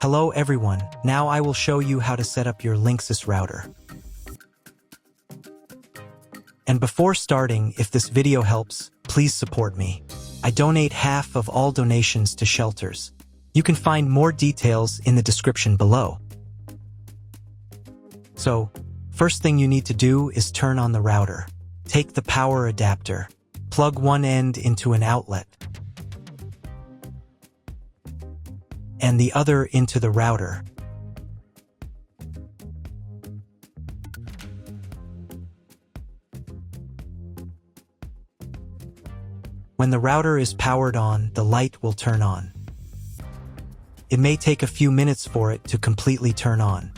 Hello everyone, now I will show you how to set up your Linksys router. And before starting, if this video helps, please support me. I donate half of all donations to shelters. You can find more details in the description below. So, first thing you need to do is turn on the router. Take the power adapter. Plug one end into an outlet and the other into the router. When the router is powered on, the light will turn on. It may take a few minutes for it to completely turn on.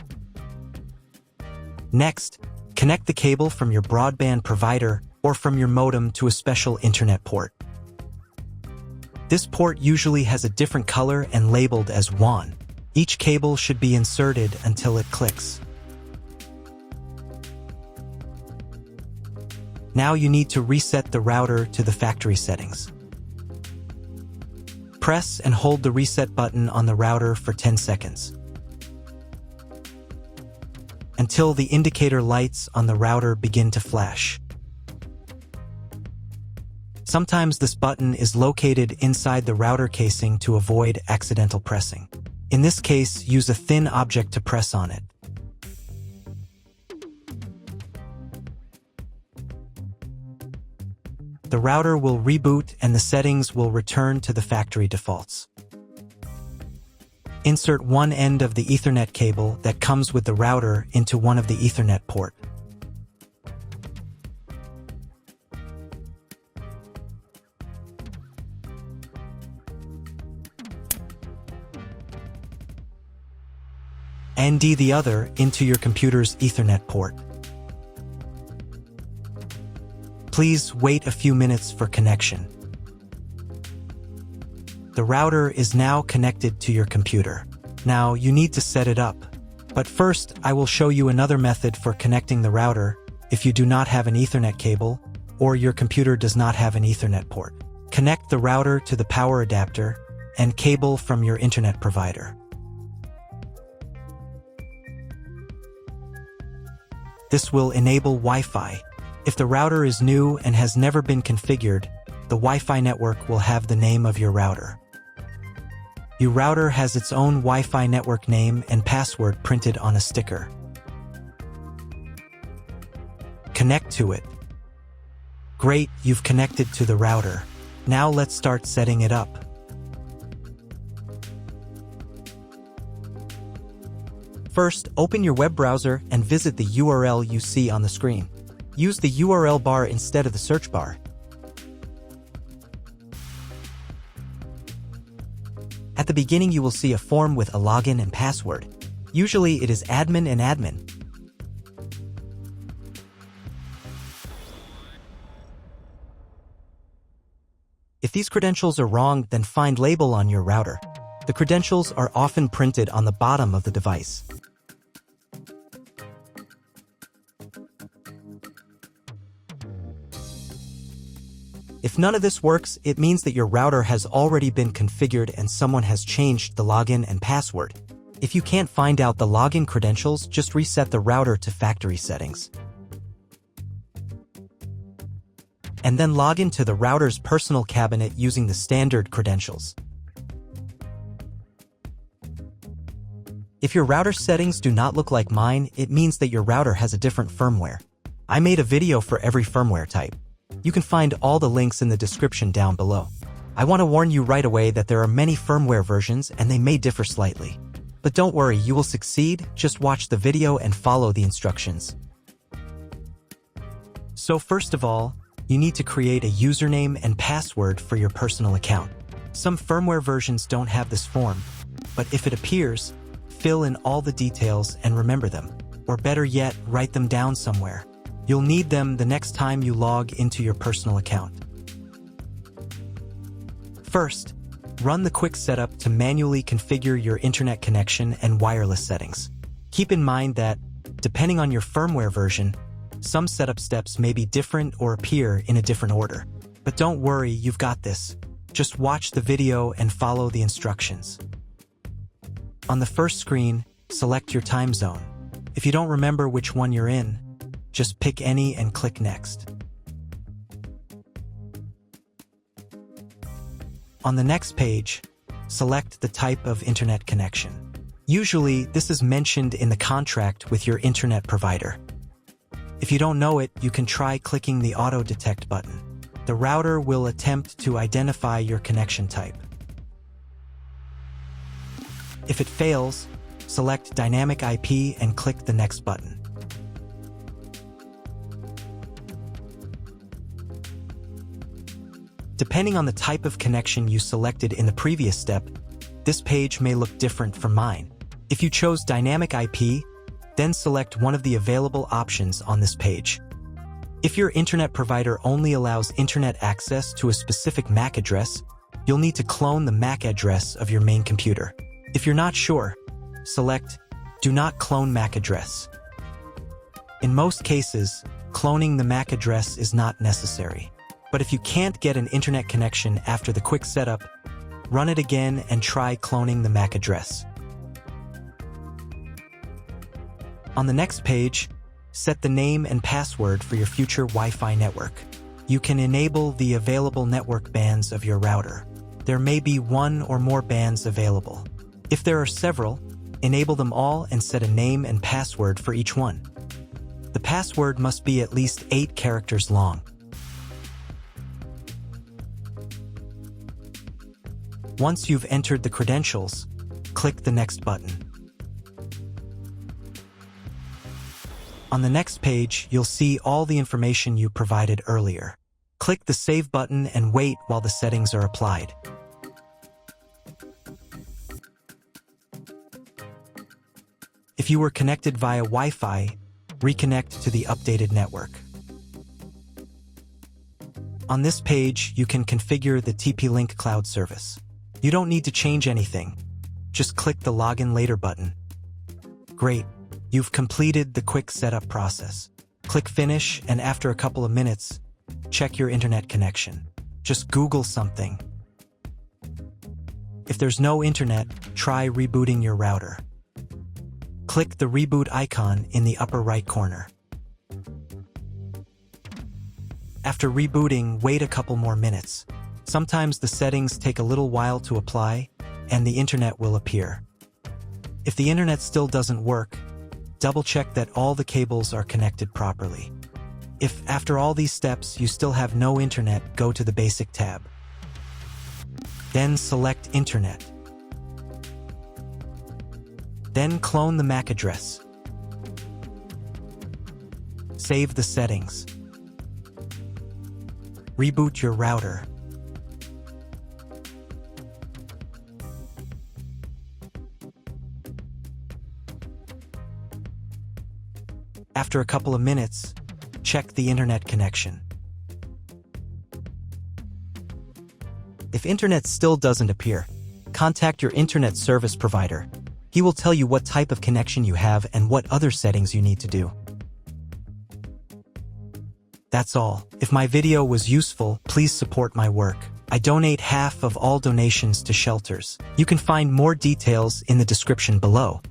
Next, connect the cable from your broadband provider or from your modem to a special internet port. This port usually has a different color and labeled as WAN. Each cable should be inserted until it clicks. Now you need to reset the router to the factory settings. Press and hold the reset button on the router for 10 seconds. Until the indicator lights on the router begin to flash. Sometimes this button is located inside the router casing to avoid accidental pressing. In this case, use a thin object to press on it. The router will reboot and the settings will return to the factory defaults. Insert one end of the Ethernet cable that comes with the router into one of the Ethernet port. And the other into your computer's Ethernet port. Please wait a few minutes for connection. The router is now connected to your computer. Now you need to set it up. But first, I will show you another method for connecting the router if you do not have an Ethernet cable or your computer does not have an Ethernet port. Connect the router to the power adapter and cable from your internet provider. This will enable Wi-Fi. If the router is new and has never been configured, the Wi-Fi network will have the name of your router. Your router has its own Wi-Fi network name and password printed on a sticker. Connect to it. Great, you've connected to the router. Now let's start setting it up. First, open your web browser and visit the URL you see on the screen. Use the URL bar instead of the search bar. At the beginning, you will see a form with a login and password. Usually it is admin and admin. If these credentials are wrong, then find label on your router. The credentials are often printed on the bottom of the device. If none of this works, it means that your router has already been configured and someone has changed the login and password. If you can't find out the login credentials, just reset the router to factory settings. And then log into the router's personal cabinet using the standard credentials. If your router settings do not look like mine, it means that your router has a different firmware. I made a video for every firmware type. You can find all the links in the description down below. I want to warn you right away that there are many firmware versions and they may differ slightly. But don't worry, you will succeed, just watch the video and follow the instructions. So first of all, you need to create a username and password for your personal account. Some firmware versions don't have this form, but if it appears, fill in all the details and remember them. Or better yet, write them down somewhere. You'll need them the next time you log into your personal account. First, run the quick setup to manually configure your internet connection and wireless settings. Keep in mind that, depending on your firmware version, some setup steps may be different or appear in a different order. But don't worry, you've got this. Just watch the video and follow the instructions. On the first screen, select your time zone. If you don't remember which one you're in, just pick any and click Next. On the next page, select the type of internet connection. Usually, this is mentioned in the contract with your internet provider. If you don't know it, you can try clicking the Auto Detect button. The router will attempt to identify your connection type. If it fails, select Dynamic IP and click the Next button. Depending on the type of connection you selected in the previous step, this page may look different from mine. If you chose Dynamic IP, then select one of the available options on this page. If your internet provider only allows internet access to a specific MAC address, you'll need to clone the MAC address of your main computer. If you're not sure, select Do Not Clone MAC Address. In most cases, cloning the MAC address is not necessary. But if you can't get an internet connection after the quick setup, run it again and try cloning the MAC address. On the next page, set the name and password for your future Wi-Fi network. You can enable the available network bands of your router. There may be one or more bands available. If there are several, enable them all and set a name and password for each one. The password must be at least 8 characters long. Once you've entered the credentials, click the Next button. On the next page, you'll see all the information you provided earlier. Click the Save button and wait while the settings are applied. If you were connected via Wi-Fi, reconnect to the updated network. On this page, you can configure the TP-Link cloud service. You don't need to change anything. Just click the Login Later button. Great, you've completed the quick setup process. Click Finish, and after a couple of minutes, check your internet connection. Just Google something. If there's no internet, try rebooting your router. Click the reboot icon in the upper right corner. After rebooting, wait a couple more minutes. Sometimes the settings take a little while to apply, and the internet will appear. If the internet still doesn't work, double-check that all the cables are connected properly. If, after all these steps, you still have no internet, go to the Basic tab. Then select Internet. Then clone the MAC address. Save the settings. Reboot your router. After a couple of minutes, check the internet connection. If internet still doesn't appear, contact your internet service provider. He will tell you what type of connection you have and what other settings you need to do. That's all. If my video was useful, please support my work. I donate half of all donations to shelters. You can find more details in the description below.